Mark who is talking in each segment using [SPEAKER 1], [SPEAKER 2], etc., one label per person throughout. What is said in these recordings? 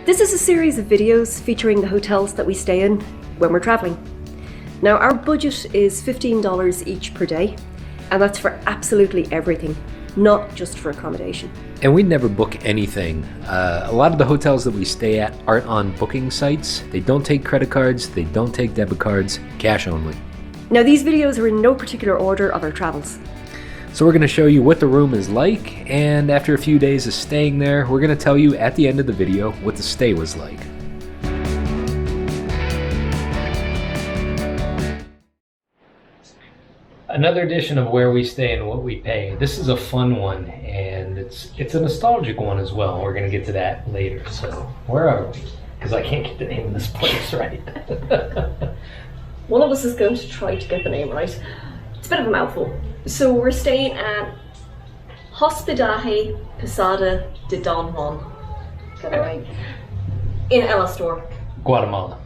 [SPEAKER 1] This is a series of videos featuring the hotels that we stay in when we're traveling. Now, our budget is $15 each per day, and that's for absolutely everything, not just for accommodation.
[SPEAKER 2] And we never book anything. A lot of the hotels that we stay at aren't on booking sites. They don't take credit cards, they don't take debit cards, cash only.
[SPEAKER 1] Now, these videos are in no particular order of our travels.
[SPEAKER 2] So we're going to show you what the room is like, and after a few days of staying there, we're going to tell you at the end of the video what the stay was like. Another edition of where we stay and what we pay. This is a fun one, and it's a nostalgic one as well. We're going to get to that later. So where are we? Because I can't get the name of this place right.
[SPEAKER 1] One of us is going to try to get the name right. It's a bit of a mouthful. So we're staying at Hospedaje Posada de Don Juan. Got that right? In ESTOR,
[SPEAKER 2] Guatemala.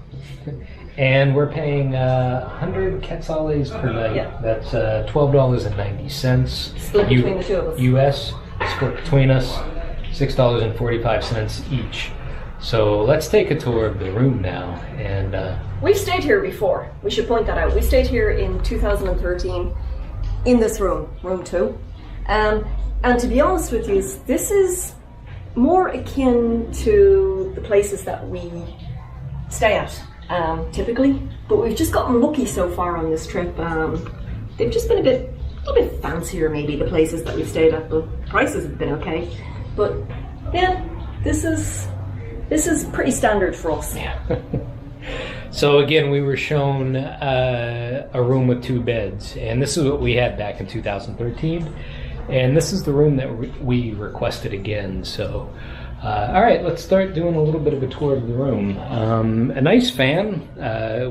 [SPEAKER 2] And we're paying 100 quetzales per night.
[SPEAKER 1] Yeah.
[SPEAKER 2] That's $12.90.
[SPEAKER 1] Split between the two of us.
[SPEAKER 2] US, split between us, $6.45 each. So let's take a tour of the room now. And
[SPEAKER 1] we've stayed here before. We should point that out. We stayed here in 2013 in this room, room 2. And to be honest with you, this is more akin to the places that we stay at. Typically, but we've just gotten lucky so far on this trip. They've just been a little bit fancier, maybe, the places that we stayed at, but prices have been okay. But yeah, this is pretty standard for us.
[SPEAKER 2] Yeah. So again, we were shown a room with 2 beds, and this is what we had back in 2013, and this is the room that we requested again. So. All right, let's start doing a little bit of a tour of the room. A nice fan,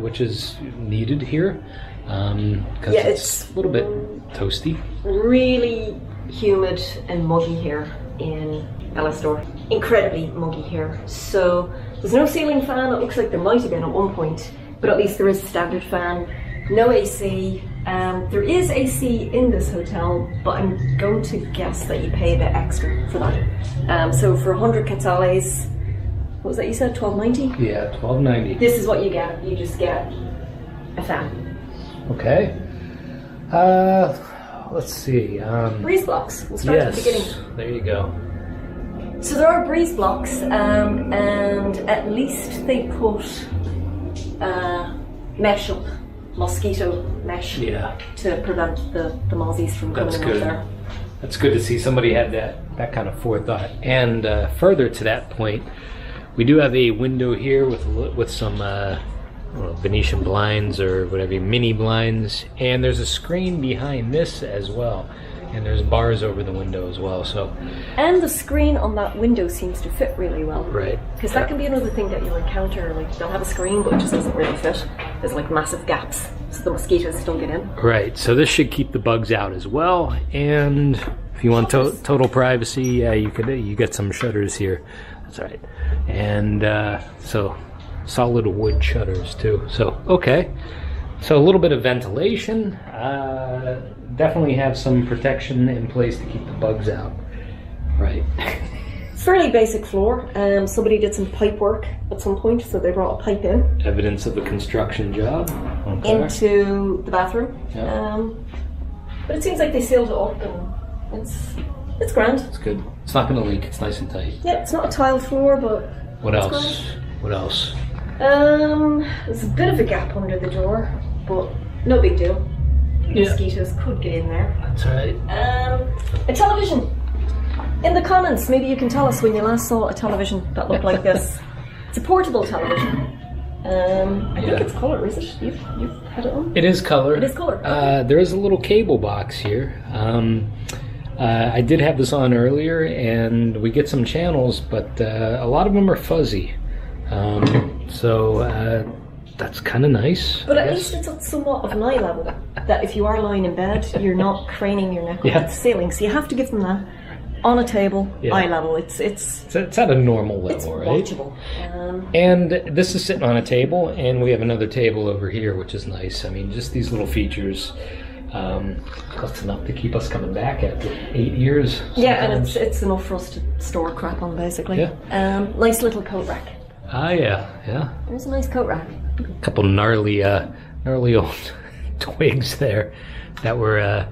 [SPEAKER 2] which is needed here, because it's a little bit toasty.
[SPEAKER 1] Really humid and muggy here in ESTOR. Incredibly muggy here. So there's no ceiling fan. It looks like there might have been at one point, but at least there is a standard fan. No AC. There is AC in this hotel, but I'm going to guess that you pay a bit extra for that. So for 100 quetzales, what was that you said, $12.90?
[SPEAKER 2] Yeah, $12.90.
[SPEAKER 1] This is what you get. You just get a fan.
[SPEAKER 2] Okay. Let's see.
[SPEAKER 1] Breeze blocks. We'll start at the beginning.
[SPEAKER 2] There you go.
[SPEAKER 1] So there are breeze blocks, and at least they put mesh up. Mosquito mesh, to prevent the mozzies from coming in there.
[SPEAKER 2] That's good to see somebody had that kind of forethought. And further to that point, we do have a window here with some Venetian blinds or whatever, mini blinds, and there's a screen behind this as well. And there's bars over the window as well. So,
[SPEAKER 1] and the screen on that window seems to fit really well.
[SPEAKER 2] Right.
[SPEAKER 1] Because that can be another thing that you'll encounter. Like, they'll have a screen, but it just doesn't really fit. There's like massive gaps, so the mosquitoes don't get in.
[SPEAKER 2] Right. So this should keep the bugs out as well. And if you want total privacy, yeah, you get some shutters here. That's right. And so solid wood shutters too. So okay. So a little bit of ventilation. Definitely have some protection in place to keep the bugs out. Right.
[SPEAKER 1] Fairly basic floor. Somebody did some pipe work at some point, so they brought a pipe in.
[SPEAKER 2] Evidence of a construction job. Okay.
[SPEAKER 1] Into the bathroom.
[SPEAKER 2] Yeah.
[SPEAKER 1] But it seems like they sealed it up, and it's grand.
[SPEAKER 2] It's good. It's not going to leak. It's nice and tight.
[SPEAKER 1] Yeah, it's not a tiled floor, but
[SPEAKER 2] what else? Grand. What else?
[SPEAKER 1] There's a bit of a gap under the door, but no big deal. Mosquitoes could get in there.
[SPEAKER 2] That's right.
[SPEAKER 1] A television. In the comments, maybe you can tell us when you last saw a television that looked like this. It's a portable television. I think it's color, is it? You've had it on?
[SPEAKER 2] It is color.
[SPEAKER 1] It is color.
[SPEAKER 2] There is a little cable box here. I did have this on earlier, and we get some channels, but a lot of them are fuzzy. That's kind of nice.
[SPEAKER 1] But at least it's at somewhat of an eye level, that if you are lying in bed, you're not craning your neck up at the ceiling. So you have to give them that on a table, eye level. It's
[SPEAKER 2] at a normal level,
[SPEAKER 1] it's
[SPEAKER 2] right?
[SPEAKER 1] Watchable.
[SPEAKER 2] And this is sitting on a table, and we have another table over here, which is nice. I mean, just these little features. That's enough to keep us coming back after 8 years.
[SPEAKER 1] Yeah, and it's enough for us to store crap on, basically.
[SPEAKER 2] Yeah.
[SPEAKER 1] Nice little coat rack.
[SPEAKER 2] Ah, yeah.
[SPEAKER 1] There's a nice coat rack.
[SPEAKER 2] A couple gnarly old twigs there that were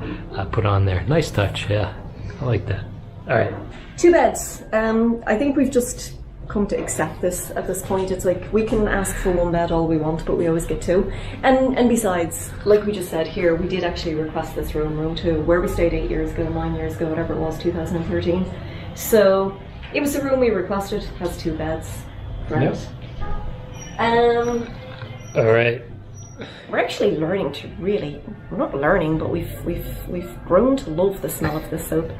[SPEAKER 2] put on there. Nice touch, yeah. I like that. All right.
[SPEAKER 1] 2 beds. I think we've just come to accept this at this point. It's like we can ask for 1 bed all we want, but we always get 2. And besides, like we just said here, we did actually request this room 2, where we stayed 8 years ago, 9 years ago, whatever it was, 2013. So it was the room we requested, has 2 beds. Right.
[SPEAKER 2] Yep. All right.
[SPEAKER 1] We're actually learning to really, we're not learning, but we've grown to love the smell of this soap.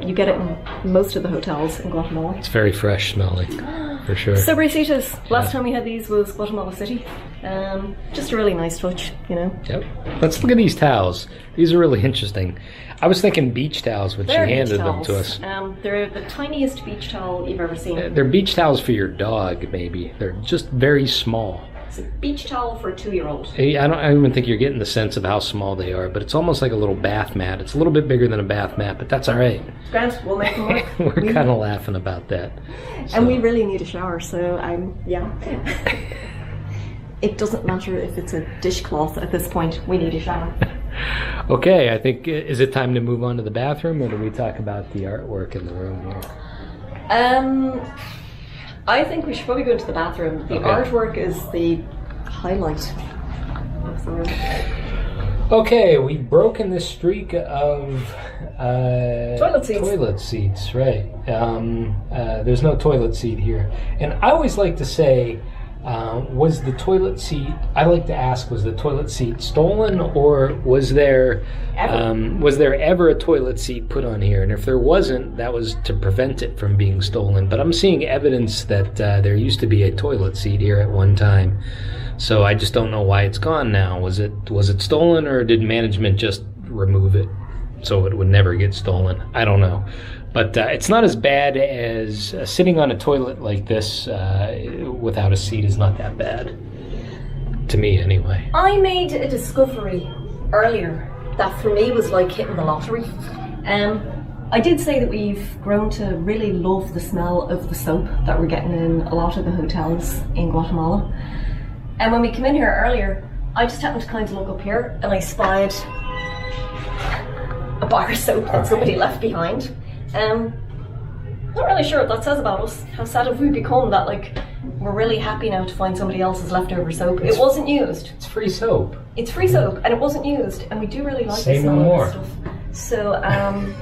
[SPEAKER 1] You get it in most of the hotels in Guatemala.
[SPEAKER 2] It's very fresh smelling, for sure.
[SPEAKER 1] Sobrecitas. Last time we had these was Guatemala City. Just a really nice touch, you know.
[SPEAKER 2] Yep. Let's look at these towels. These are really interesting. I was thinking beach towels when she handed them to us.
[SPEAKER 1] They're the tiniest beach towel you've ever seen.
[SPEAKER 2] They're beach towels for your dog, maybe. They're just very small.
[SPEAKER 1] It's a beach towel for a 2-year-old.
[SPEAKER 2] I don't even think you're getting the sense of how small they are, but it's almost like a little bath mat. It's a little bit bigger than a bath mat, but that's all right.
[SPEAKER 1] Grant, we'll make them work.
[SPEAKER 2] We're kind of laughing about that. So.
[SPEAKER 1] And we really need a shower, so yeah. It doesn't matter if it's a dishcloth at this point. We need a shower.
[SPEAKER 2] Okay, I think, is it time to move on to the bathroom, or do we talk about the artwork in the room here?
[SPEAKER 1] I think we should probably go into the bathroom. The artwork is the highlight of the room.
[SPEAKER 2] Okay, we've broken the streak of
[SPEAKER 1] toilet
[SPEAKER 2] seats, right. There's no toilet seat here. And I always like to say, was the toilet seat, I like to ask, was the toilet seat stolen, or was there ever a toilet seat put on here? And if there wasn't, that was to prevent it from being stolen. But I'm seeing evidence that there used to be a toilet seat here at one time. So I just don't know why it's gone now. Was it stolen, or did management just remove it so it would never get stolen? I don't know. But it's not as bad as sitting on a toilet like this without a seat is not that bad. To me, anyway.
[SPEAKER 1] I made a discovery earlier that for me was like hitting the lottery. I did say that we've grown to really love the smell of the soap that we're getting in a lot of the hotels in Guatemala. And when we came in here earlier, I just happened to kind of look up here and I spied a bar of soap that somebody left behind. Not really sure what that says about us. How sad have we become that like we're really happy now to find somebody else's leftover soap. It wasn't used.
[SPEAKER 2] It's free soap.
[SPEAKER 1] It's free soap and it wasn't used, and we do really like
[SPEAKER 2] Say
[SPEAKER 1] the smell
[SPEAKER 2] no more.
[SPEAKER 1] of this stuff. So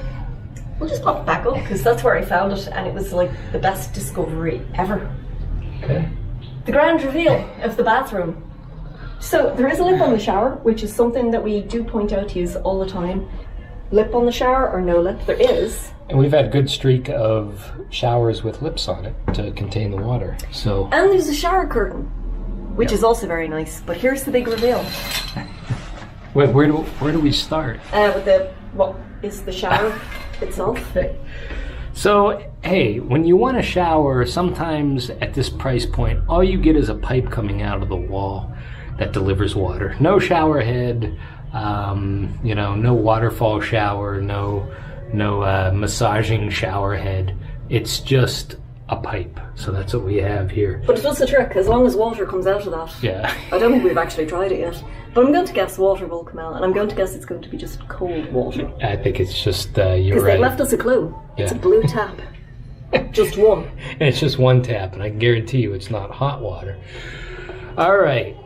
[SPEAKER 1] we'll just pop it back up because that's where I found it, and it was like the best discovery ever.
[SPEAKER 2] Okay.
[SPEAKER 1] The grand reveal of the bathroom. So there is a lip on the shower, which is something that we do point out to you all the time. Lip on the shower or no lip? There is.
[SPEAKER 2] And we've had a good streak of showers with lips on it to contain the water. So.
[SPEAKER 1] And there's a shower curtain, which is also very nice. But here's the big reveal.
[SPEAKER 2] Wait, where do we start?
[SPEAKER 1] With what is the shower itself.
[SPEAKER 2] Okay. So, hey, when you want to shower, sometimes at this price point, all you get is a pipe coming out of the wall that delivers water. No shower head, no waterfall shower, no massaging shower head. It's just a pipe. So that's what we have here.
[SPEAKER 1] But it does the trick, as long as water comes out of that.
[SPEAKER 2] Yeah.
[SPEAKER 1] I don't think we've actually tried it yet. But I'm going to guess water will come out, and I'm going to guess it's going to be just cold water.
[SPEAKER 2] I think it's just, you're right.
[SPEAKER 1] Because they left us a clue. It's a blue tap. Just one.
[SPEAKER 2] And it's just one tap, and I can guarantee you it's not hot water. All right.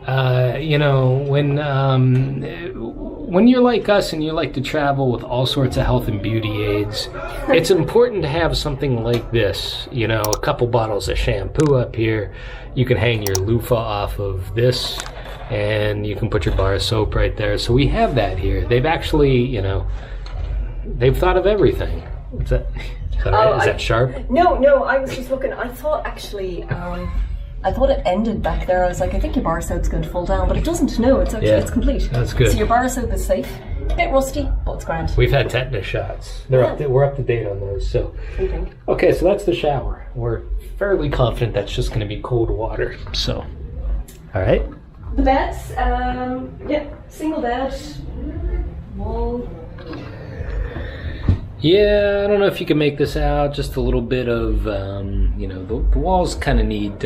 [SPEAKER 2] When you're like us and you like to travel with all sorts of health and beauty aids, it's important to have something like this. A couple bottles of shampoo up here. You can hang your loofah off of this, and you can put your bar of soap right there. So we have that here. They've actually, they've thought of everything. Is that right? Is that sharp?
[SPEAKER 1] No, I was just looking. I thought actually, I thought it ended back there. I was like, I think your bar soap's going to fall down, but it doesn't. No, it's actually it's complete.
[SPEAKER 2] That's good.
[SPEAKER 1] So your bar soap is safe. A bit rusty, but it's grand.
[SPEAKER 2] We've had tetanus shots. We're up to date on those. So okay, so that's the shower. We're fairly confident that's just going to be cold water. So, all right.
[SPEAKER 1] The beds, single bed, wall.
[SPEAKER 2] Yeah, I don't know if you can make this out. Just a little bit of, the walls kind of need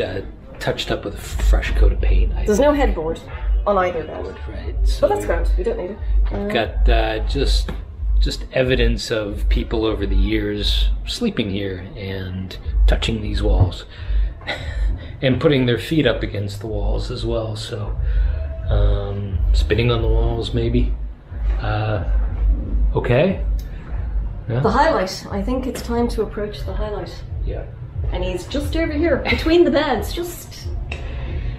[SPEAKER 2] touched up with a fresh coat of paint.
[SPEAKER 1] There's no headboard on either bed.
[SPEAKER 2] Right. So
[SPEAKER 1] But that's grand. We don't need it.
[SPEAKER 2] we've got just evidence of people over the years sleeping here and touching these walls and putting their feet up against the walls as well. So spitting on the walls, maybe. Okay. Yeah.
[SPEAKER 1] The highlight. I think it's time to approach the highlight.
[SPEAKER 2] Yeah.
[SPEAKER 1] And he's just over here, between the beds, just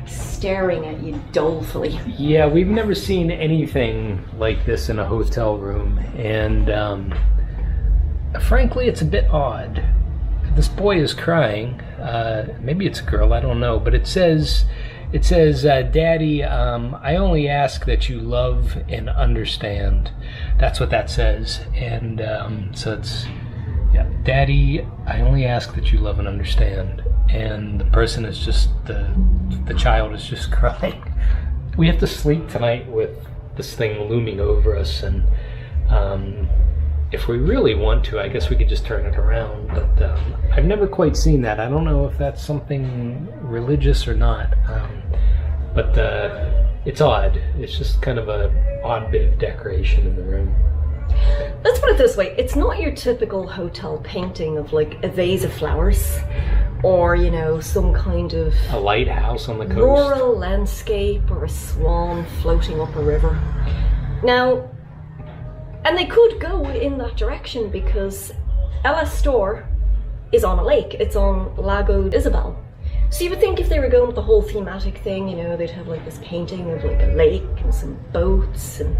[SPEAKER 1] staring at you dolefully.
[SPEAKER 2] Yeah, we've never seen anything like this in a hotel room, and frankly, it's a bit odd. This boy is crying. Maybe it's a girl, I don't know, but it says, Daddy, I only ask that you love and understand. That's what that says. And so it's, yeah, Daddy, I only ask that you love and understand. And the person is just, the child is just crying. We have to sleep tonight with this thing looming over us, and if we really want to, I guess we could just turn it around, but I've never quite seen that. I don't know if that's something religious or not, but it's odd. It's just kind of a odd bit of decoration in the room.
[SPEAKER 1] Let's put it this way. It's not your typical hotel painting of like a vase of flowers or, you know, some kind of
[SPEAKER 2] A lighthouse on the coast.
[SPEAKER 1] rural landscape or a swan floating up a river. Now, and they could go in that direction because ESTOR is on a lake. It's on Lago Isabel. So you would think if they were going with the whole thematic thing, you know, they'd have like this painting of like a lake and some boats and,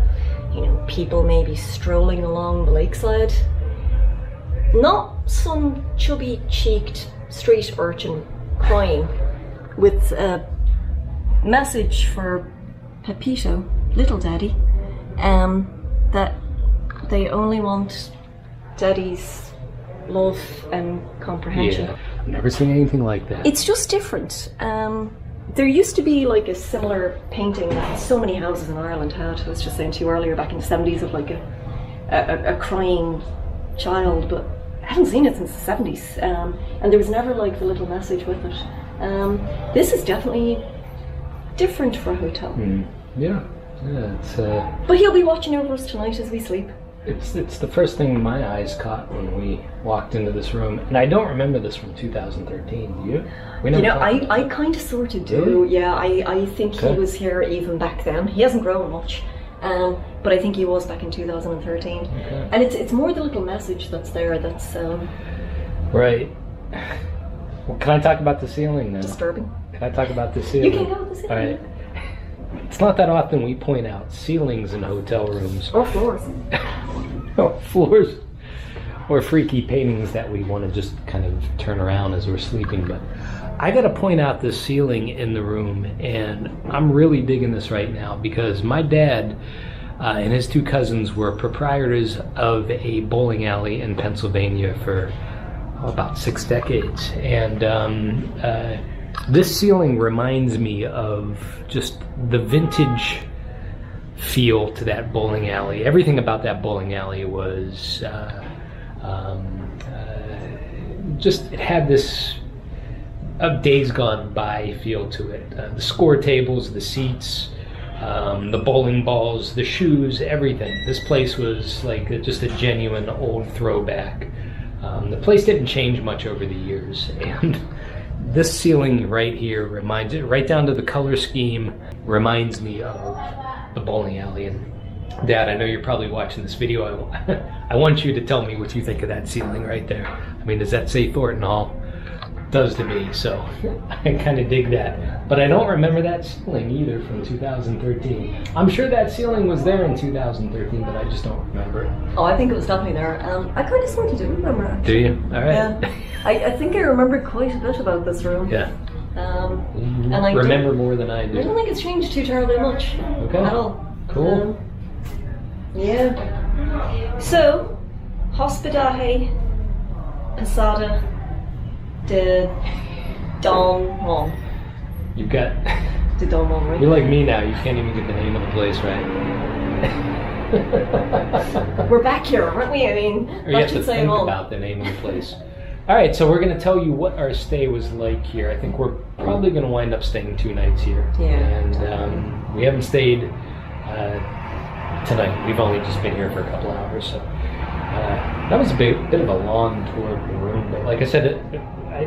[SPEAKER 1] you know, people maybe strolling along the lakeside. Not some chubby-cheeked street urchin crying with a message for Pepito, little Daddy, that they only want Daddy's love and comprehension.
[SPEAKER 2] Yeah, I've never seen anything like that.
[SPEAKER 1] It's just different. There used to be like a similar painting that so many houses in Ireland had. I was just saying to you earlier, back in the 70s, of like a crying child, but I haven't seen it since the 70s. And there was never like the little message with it. This is definitely different for a hotel.
[SPEAKER 2] Yeah, it's
[SPEAKER 1] But he'll be watching over us tonight as we sleep.
[SPEAKER 2] it's the first thing my eyes caught when we walked into this room, and I don't remember this from 2013. Do you?
[SPEAKER 1] You know, I kind of sort of do.
[SPEAKER 2] Really?
[SPEAKER 1] Yeah, I think he was here even back then. He hasn't grown much, but I think he was back in 2013.
[SPEAKER 2] Okay.
[SPEAKER 1] And it's more the little message that's there that's
[SPEAKER 2] Right. Well, can I talk about the ceiling now?
[SPEAKER 1] disturbing.
[SPEAKER 2] Can I talk about the ceiling?
[SPEAKER 1] You can go with the ceiling.
[SPEAKER 2] All right. It's not that often we point out ceilings in hotel rooms.
[SPEAKER 1] Or floors.
[SPEAKER 2] Or floors. Or freaky paintings that we want to just kind of turn around as we're sleeping. But I got to point out this ceiling in the room, and I'm really digging this right now because my dad and his two cousins were proprietors of a bowling alley in Pennsylvania for about 6 decades. And this ceiling reminds me of just the vintage feel to that bowling alley. Everything about that bowling alley was just, it had this days gone by feel to it. The score tables, the seats, the bowling balls, the shoes, everything. This place was like just a genuine old throwback. The place didn't change much over the years, and this ceiling right here reminds it, right down to the color scheme, reminds me of the bowling alley. And Dad, I know you're probably watching this video. I want you to tell me what you think of that ceiling right there. I mean, does that say Thornton Hall? Does to me, so I kind of dig that. But I don't remember that ceiling either from 2013. I'm sure that ceiling was there in 2013, but I just don't remember it.
[SPEAKER 1] Oh, I think it was definitely there. I kind of sort of do remember it.
[SPEAKER 2] Do you? All right.
[SPEAKER 1] Yeah. I think I remember quite a bit about this room.
[SPEAKER 2] Yeah.
[SPEAKER 1] And I
[SPEAKER 2] remember more than I do.
[SPEAKER 1] I don't think it's changed too terribly much at all.
[SPEAKER 2] Cool.
[SPEAKER 1] Yeah. So, hospedaje passada de Don Juan.
[SPEAKER 2] You've got...
[SPEAKER 1] De Don Juan, right?
[SPEAKER 2] You're like me now. You can't even get the name of the place right.
[SPEAKER 1] We're back here, aren't we? I mean,
[SPEAKER 2] Or you have to think about the name of the place. All right, so we're going to tell you what our stay was like here. I think we're probably going to wind up staying 2 nights here.
[SPEAKER 1] Yeah.
[SPEAKER 2] And we haven't stayed tonight. We've only just been here for a couple hours. So that was a bit of a long tour of the room. But like I said,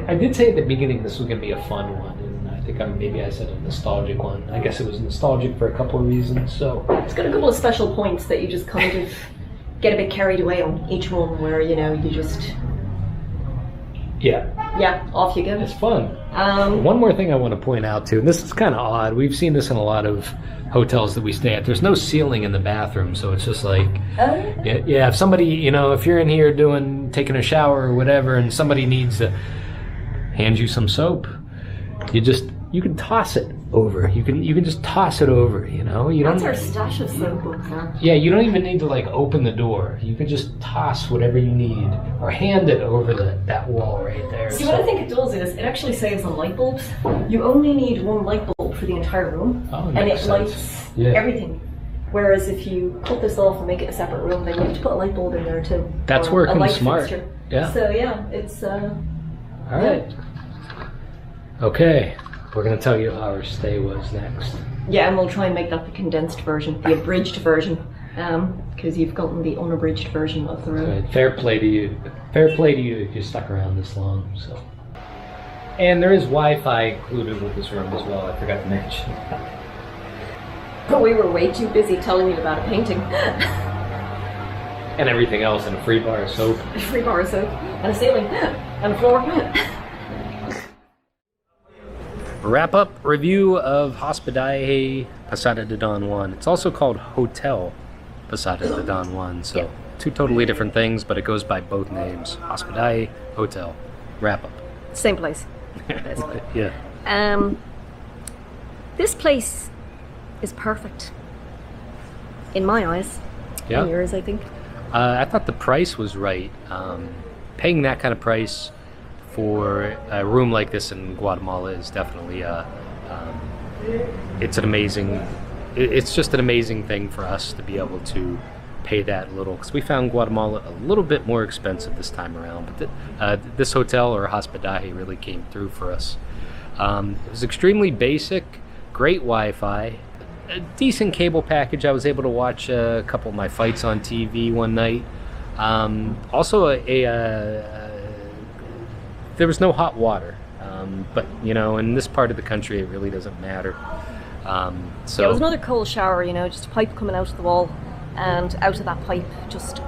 [SPEAKER 2] I did say at the beginning this was going to be a fun one. And I think maybe I said a nostalgic one. I guess it was nostalgic for a couple of reasons. So
[SPEAKER 1] it's got a couple of special points that you just kind of get a bit carried away on each one where, you know, you just... Yeah, off you go.
[SPEAKER 2] It's fun. One more thing I want to point out too, and this is kind of odd. We've seen this in a lot of hotels that we stay at. There's no ceiling in the bathroom, so it's just like, yeah. If somebody, you know, if you're in here taking a shower or whatever, and somebody needs to hand you some soap, you can toss it over. You can just toss it over. You know,
[SPEAKER 1] That's our stash of soap up there.
[SPEAKER 2] Yeah, you don't even need to like open the door. You can just toss whatever you need, or hand it over that wall right there.
[SPEAKER 1] See, what I think it does is it actually saves on light bulbs. You only need one light bulb for the entire room, and it lights everything. Whereas if you cut this off and make it a separate room, then you have to put a light bulb in there too.
[SPEAKER 2] That's working smart.
[SPEAKER 1] Fixture.
[SPEAKER 2] Yeah.
[SPEAKER 1] So yeah, it's
[SPEAKER 2] all right. Okay. We're going to tell you how our stay was next.
[SPEAKER 1] Yeah, and we'll try and make that the condensed version, the abridged version, because you've gotten the unabridged version of the room.
[SPEAKER 2] Good. Fair play to you. Fair play to you if you stuck around this long. So, and there is Wi-Fi included with this room as well. I forgot to mention.
[SPEAKER 1] But we were way too busy telling you about a painting.
[SPEAKER 2] And everything else, and a free bar of soap.
[SPEAKER 1] A free bar of soap, and a ceiling, and a floor.
[SPEAKER 2] Wrap-up review of Hospedaje Posada de Don Juan. It's also called Hotel Posada de Don Juan, so 2 totally different things, but it goes by both names. Hospedaje, Hotel. Wrap-up.
[SPEAKER 1] Same place, basically.
[SPEAKER 2] Yeah.
[SPEAKER 1] This place is perfect. In my eyes.
[SPEAKER 2] Yeah.
[SPEAKER 1] In yours, I think.
[SPEAKER 2] I thought the price was right. Paying that kind of price for a room like this in Guatemala is definitely it's just an amazing thing for us to be able to pay that little, because we found Guatemala a little bit more expensive this time around, but this hotel or hospedaje really came through for us. It was extremely basic, great Wi-Fi, a decent cable package. I was able to watch a couple of my fights on TV one night. Also there was no hot water, but you know, in this part of the country, it really doesn't matter. So
[SPEAKER 1] it was another cold shower, you know, just a pipe coming out of the wall, and out of that pipe, just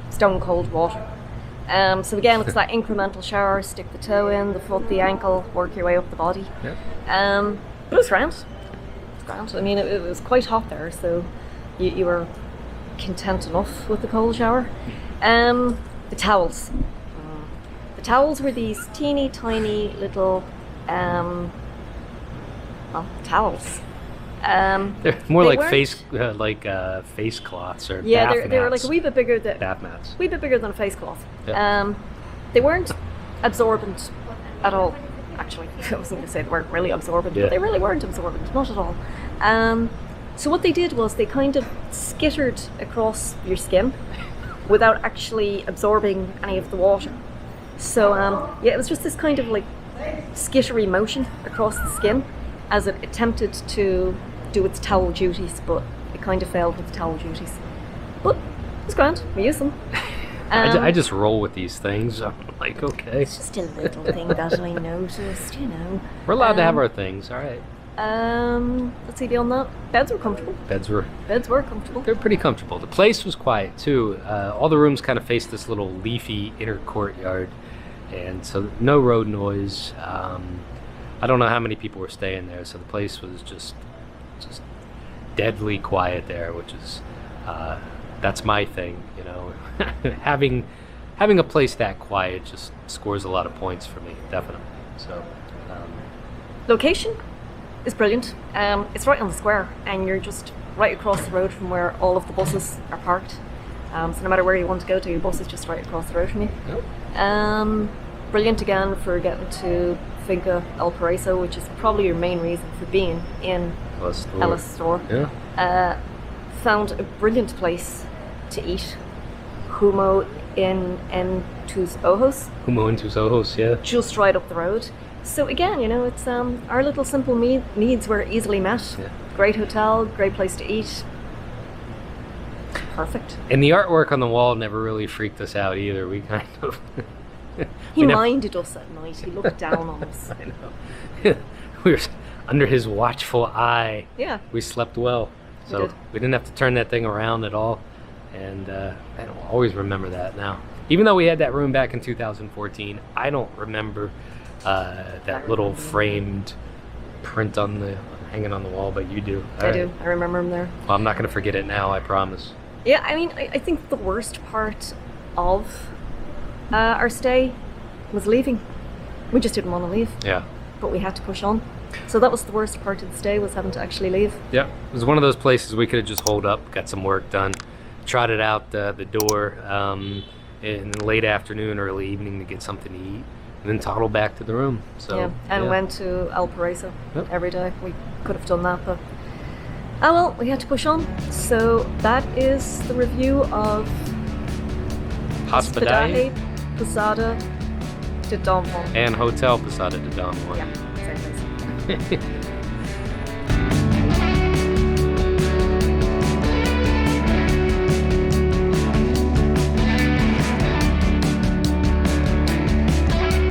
[SPEAKER 1] stone cold water. So again, it's that incremental shower. Stick the toe in, the foot, the ankle, work your way up the body.
[SPEAKER 2] Yep.
[SPEAKER 1] But it was grand. It was grand. I mean, it was quite hot there, so you were content enough with the cold shower. The towels. The towels were these teeny tiny little towels.
[SPEAKER 2] They're more like face cloths or bath mats.
[SPEAKER 1] They were like a wee bit bigger than
[SPEAKER 2] bath mats.
[SPEAKER 1] A wee bit bigger than a face cloth.
[SPEAKER 2] Yeah.
[SPEAKER 1] They weren't absorbent at all. Actually, I was going to say they weren't really absorbent, but they really weren't absorbent, not at all. So what they did was they kind of skittered across your skin without actually absorbing any of the water. So it was just this kind of like skittery motion across the skin as it attempted to do its towel duties, but it kind of failed with the towel duties. But it was grand. We use them.
[SPEAKER 2] I just roll with these things. I'm like, okay.
[SPEAKER 1] It's just a little thing that I noticed, you know.
[SPEAKER 2] We're allowed to have our things, all right.
[SPEAKER 1] Let's see, beyond that, beds were comfortable.
[SPEAKER 2] Beds were
[SPEAKER 1] comfortable.
[SPEAKER 2] They're pretty comfortable. The place was quiet too. All the rooms kind of faced this little leafy inner courtyard, and so no road noise. I don't know how many people were staying there, so the place was just deadly quiet there, which is that's my thing, you know. having a place that quiet just scores a lot of points for me, definitely. So
[SPEAKER 1] location is brilliant. It's right on the square, and you're just right across the road from where all of the buses are parked. So no matter where you want to go to, your bus is just right across the road from you.
[SPEAKER 2] Yep.
[SPEAKER 1] Brilliant again for getting to Finca El Paraiso, which is probably your main reason for being in ESTOR.
[SPEAKER 2] Yeah.
[SPEAKER 1] Found a brilliant place to eat. Humo in Tus Ojos,
[SPEAKER 2] Humo and Tus Ojos, yeah.
[SPEAKER 1] just right up the road. So again, you know, it's our little simple needs were easily met.
[SPEAKER 2] Yeah.
[SPEAKER 1] Great hotel, great place to eat. Perfect.
[SPEAKER 2] And the artwork on the wall never really freaked us out either. We kind of...
[SPEAKER 1] He minded us at night. He looked down on us.
[SPEAKER 2] I know. We were under his watchful eye.
[SPEAKER 1] Yeah.
[SPEAKER 2] We slept well. So we didn't have to turn that thing around at all. And I don't always remember that now. Even though we had that room back in 2014, I don't remember that little framed print on the hanging on the wall, but you do.
[SPEAKER 1] I do. I remember him there.
[SPEAKER 2] Well, I'm not going to forget it now, I promise.
[SPEAKER 1] Yeah, I mean, I think the worst part of our stay was leaving. We just didn't want to leave.
[SPEAKER 2] Yeah.
[SPEAKER 1] But we had to push on. So that was the worst part of the stay, was having to actually leave.
[SPEAKER 2] Yeah. It was one of those places we could have just holed up, got some work done, trotted out the door in the late afternoon, early evening to get something to eat, and then toddle back to the room. So,
[SPEAKER 1] yeah, and went to El Paraiso every day. We could have done that, but well, we had to push on. So that is the review of
[SPEAKER 2] Hospedaje
[SPEAKER 1] Posada de Don Juan.
[SPEAKER 2] and Hotel Posada de Don Juan.
[SPEAKER 1] Yeah, same place.